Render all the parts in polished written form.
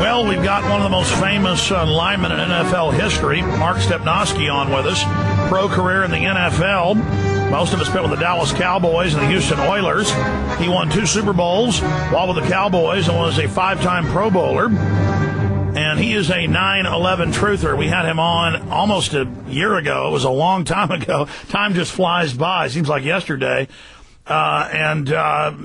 Well, we've got one of the most famous linemen in NFL history, Mark Stepnoski, on with us. Pro career in the NFL. Most of it spent with the Dallas Cowboys and the Houston Oilers. He won 2 Super Bowls while with the Cowboys and was a 5-time Pro Bowler. And he is a 9/11 truther. We had him on almost a year ago. It was a long time ago. Time just flies by. Seems like yesterday. And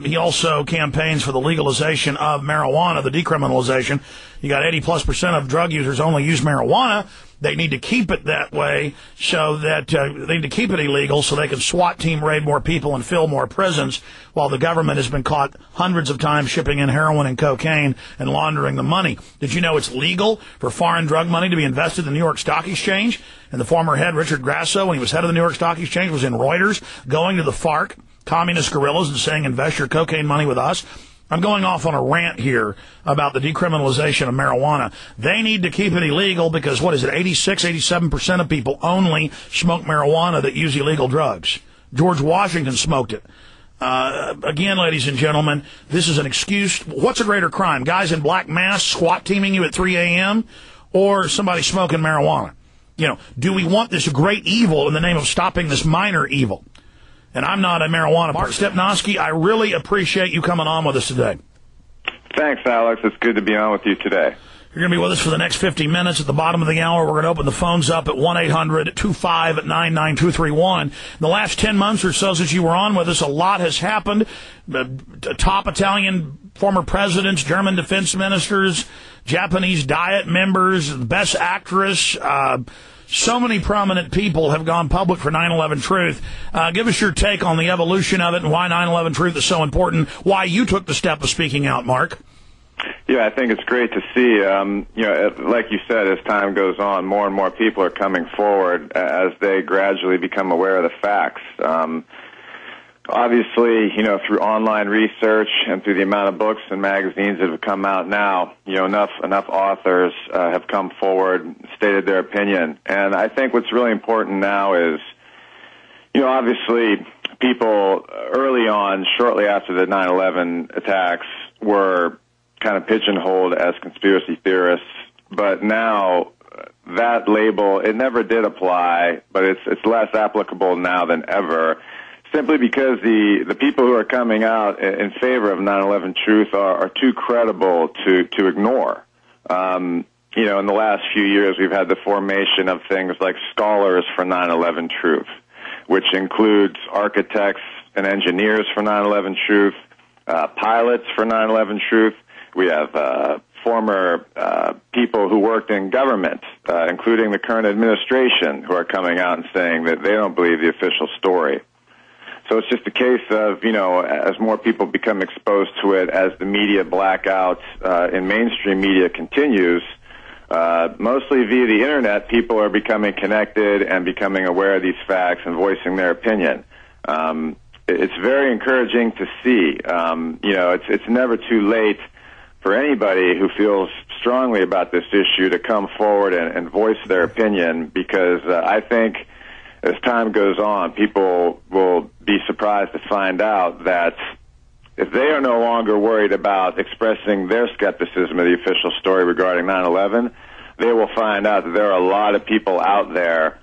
he also campaigns for the legalization of marijuana, the decriminalization. You got 80+% of drug users only use marijuana. They need to keep it that way so that they need to keep it illegal so they can SWAT team raid more people and fill more prisons while the government has been caught hundreds of times shipping in heroin and cocaine and laundering the money. Did you know it's legal for foreign drug money to be invested in the New York Stock Exchange? And the former head, Richard Grasso, when he was head of the New York Stock Exchange, was in Reuters going to the FARC, communist guerrillas, and saying, invest your cocaine money with us. I'm going off on a rant here about the decriminalization of marijuana. They need to keep it illegal because, 87% of people only smoke marijuana that use illegal drugs. George Washington smoked it. Again, ladies and gentlemen, this is an excuse. What's a greater crime? Guys in black masks SWAT teaming you at 3 a.m. or somebody smoking marijuana? You know, do we want this great evil in the name of stopping this minor evil? And I'm not a marijuana Mark Stepnoski, I really appreciate you coming on with us today. Thanks, Alex. It's good to be on with you today. You're going to be with us for the next 50 minutes. At the bottom of the hour, we're going to open the phones up at 1-800-259-9231. In the last 10 months or so since you were on with us, a lot has happened. Top Italian former presidents, German defense ministers, Japanese Diet members, best actress, so many prominent people have gone public for 9/11 Truth. Give us your take on the evolution of it and why 9/11 Truth is so important, why you took the step of speaking out, Mark. Yeah, I think it's great to see, like you said, as time goes on, more and more people are coming forward as they gradually become aware of the facts. Obviously, through online research and through the amount of books and magazines that have come out now, enough authors have come forward, stated their opinion. And I think what's really important now is, obviously people early on, shortly after the 9/11 attacks, were kind of pigeonholed as conspiracy theorists. But now that label, it never did apply, but it's less applicable now than ever. Simply because the people who are coming out in favor of 9/11 Truth are too credible to ignore. In the last few years, we've had the formation of things like Scholars for 9/11 Truth, which includes architects and engineers for 9/11 Truth, pilots for 9/11 Truth. We have former people who worked in government, including the current administration, who are coming out and saying that they don't believe the official story. So it's just a case of, as more people become exposed to it, as the media blackout in mainstream media continues, mostly via the Internet, people are becoming connected and becoming aware of these facts and voicing their opinion. It's very encouraging to see. It's never too late for anybody who feels strongly about this issue to come forward and voice their opinion, because I think as time goes on, people will be surprised to find out that if they are no longer worried about expressing their skepticism of the official story regarding 9/11, they will find out that there are a lot of people out there,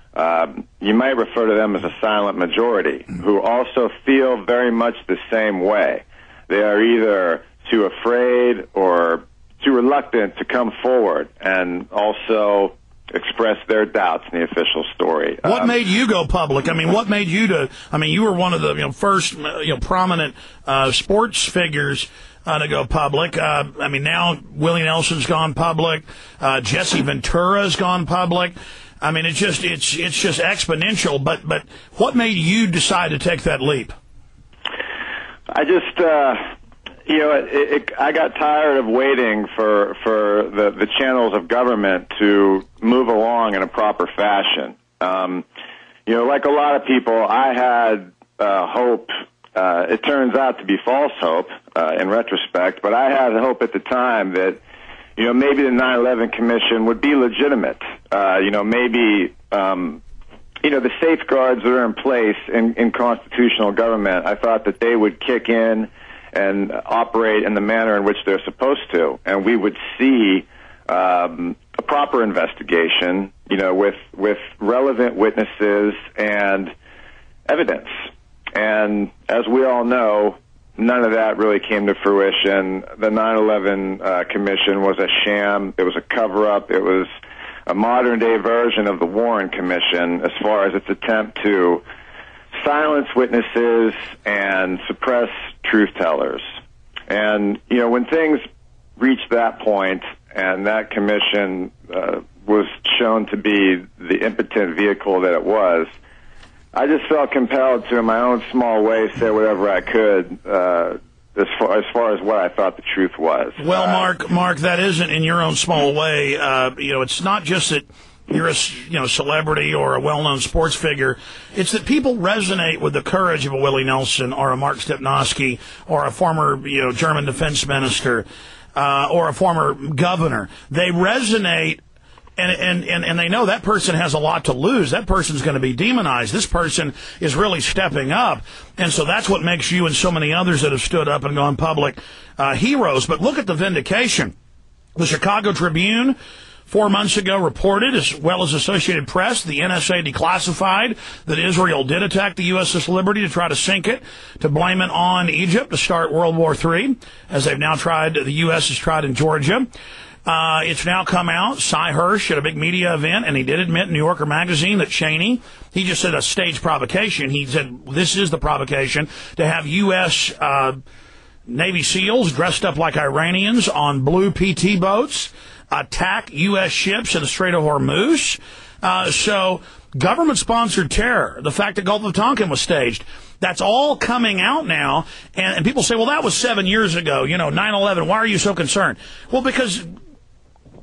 you might refer to them as a silent majority, who also feel very much the same way. They are either too afraid or too reluctant to come forward and also express their doubts in the official story. What made you go public? What made you you were one of the first prominent sports figures to go public. Now Willie Nelson's gone public. Jesse Ventura's gone public. It's just exponential. But what made you decide to take that leap? I just I got tired of waiting for the channels of government to move along in a proper fashion. Like a lot of people, I had hope. It turns out to be false hope in retrospect, but I had hope at the time that, maybe the 9/11 Commission would be legitimate. Maybe the safeguards that are in place in constitutional government, I thought that they would kick in and operate in the manner in which they're supposed to, and we would see a proper investigation, with relevant witnesses and evidence. And as we all know, none of that really came to fruition. The 9/11 Commission was a sham. It was a cover-up. It was a modern-day version of the Warren Commission as far as its attempt to silence witnesses and suppress truth-tellers. And, when things reached that point and that commission was shown to be the impotent vehicle that it was, I just felt compelled to, in my own small way, say whatever I could as far as what I thought the truth was. Well, Mark, that isn't in your own small way. It's not just that you're a celebrity or a well-known sports figure. It's that people resonate with the courage of a Willie Nelson or a Mark Stepnoski or a former German defense minister or a former governor. They resonate. And they know that person has a lot to lose. That person's going to be demonized. This person is really stepping up. And so that's what makes you and so many others that have stood up and gone public heroes. But look at the vindication. The Chicago Tribune 4 months ago reported, as well as Associated Press, the NSA declassified that Israel did attack the USS Liberty to try to sink it, to blame it on Egypt to start World War III, as they've now tried, the U.S. has tried in Georgia. It's now come out. Cy Hirsch at a big media event, and he did admit in New Yorker magazine that Cheney, he just said a staged provocation. He said this is the provocation to have U.S. Navy SEALs dressed up like Iranians on blue PT boats attack U.S. ships in the Strait of Hormuz. So government-sponsored terror, the fact that Gulf of Tonkin was staged, that's all coming out now. And people say, well, that was 7 years ago, 9/11. Why are you so concerned? Well, because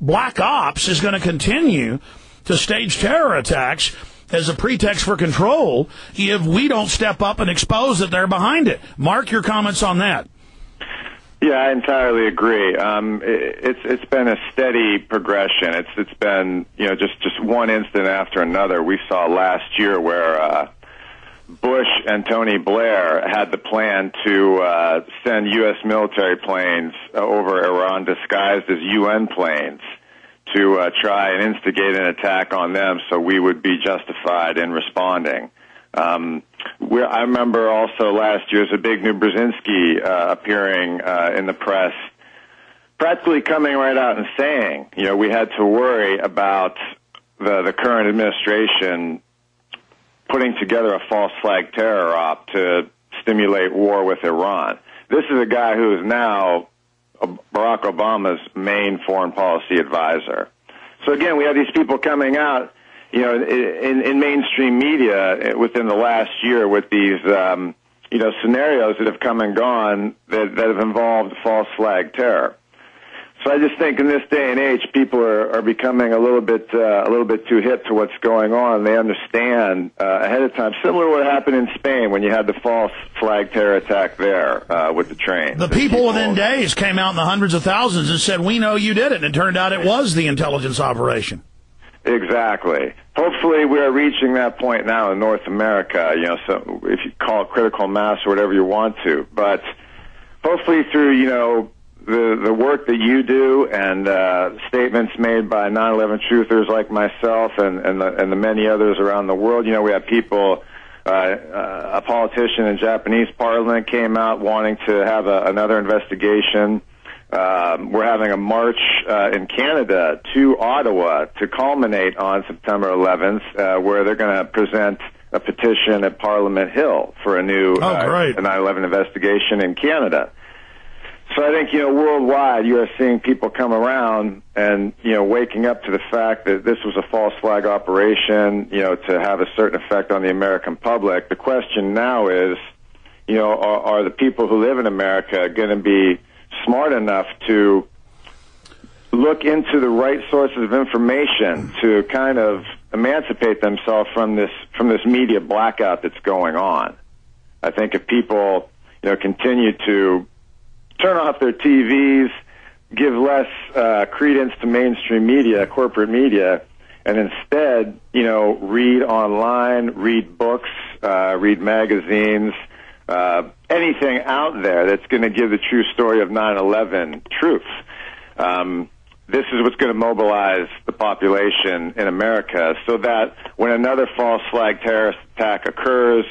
Black Ops is going to continue to stage terror attacks as a pretext for control if we don't step up and expose that they're behind it. Mark, your comments on that. Yeah, I entirely agree. It's been a steady progression. It's been just one incident after another. We saw last year where Bush and Tony Blair had the plan to send U.S. military planes over Iran disguised as UN planes to try and instigate an attack on them so we would be justified in responding. I remember also last year, Zbigniew Brzezinski appearing in the press, practically coming right out and saying, we had to worry about the current administration putting together a false flag terror op to stimulate war with Iran. This is a guy who is now Barack Obama's main foreign policy advisor. So again, we have these people coming out, in mainstream media within the last year with these, scenarios that have come and gone that have involved false flag terror. So I just think in this day and age, people are becoming a little bit too hip to what's going on. They understand ahead of time, similar to what happened in Spain when you had the false flag terror attack there with the train. The people within days came out in the hundreds of thousands and said, "We know you did it," and it turned out it was the intelligence operation. Exactly. Hopefully, we are reaching that point now in North America. So if you call it critical mass or whatever you want to, but hopefully through the work that you do and statements made by 9/11 truthers like myself and the many others around the world. We have people, a politician in Japanese parliament came out wanting to have another investigation. We're having a march in Canada to Ottawa to culminate on September 11th, where they're going to present a petition at Parliament Hill for a new 9/11 investigation in Canada. So I think, worldwide, you are seeing people come around and, waking up to the fact that this was a false flag operation, to have a certain effect on the American public. The question now is, are the people who live in America going to be smart enough to look into the right sources of information to kind of emancipate themselves from this media blackout that's going on? I think if people, continue to turn off their TVs, give less credence to mainstream media, corporate media, and instead, read online, read books, read magazines, anything out there that's going to give the true story of 9/11 truth. this is what's going to mobilize the population in America so that when another false flag terrorist attack occurs,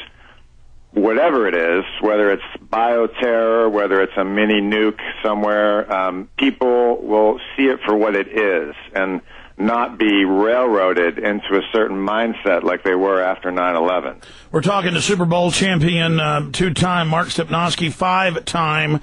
whatever it is, whether it's bioterror, whether it's a mini nuke somewhere, people will see it for what it is and not be railroaded into a certain mindset like they were after 9/11. We're talking to Super Bowl champion, two-time Mark Stepnoski, five-time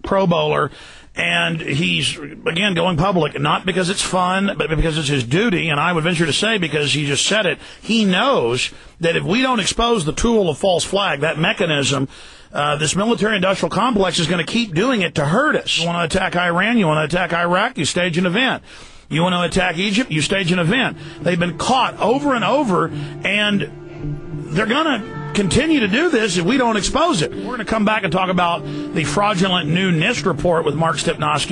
Pro Bowler. And he's, again, going public, not because it's fun, but because it's his duty. And I would venture to say, because he just said it, he knows that if we don't expose the tool of false flag, that mechanism, this military-industrial complex is going to keep doing it to hurt us. You want to attack Iran, you want to attack Iraq, you stage an event. You want to attack Egypt, you stage an event. They've been caught over and over, and they're going to continue to do this if we don't expose it. We're going to come back and talk about the fraudulent new NIST report with Mark Stepnoski.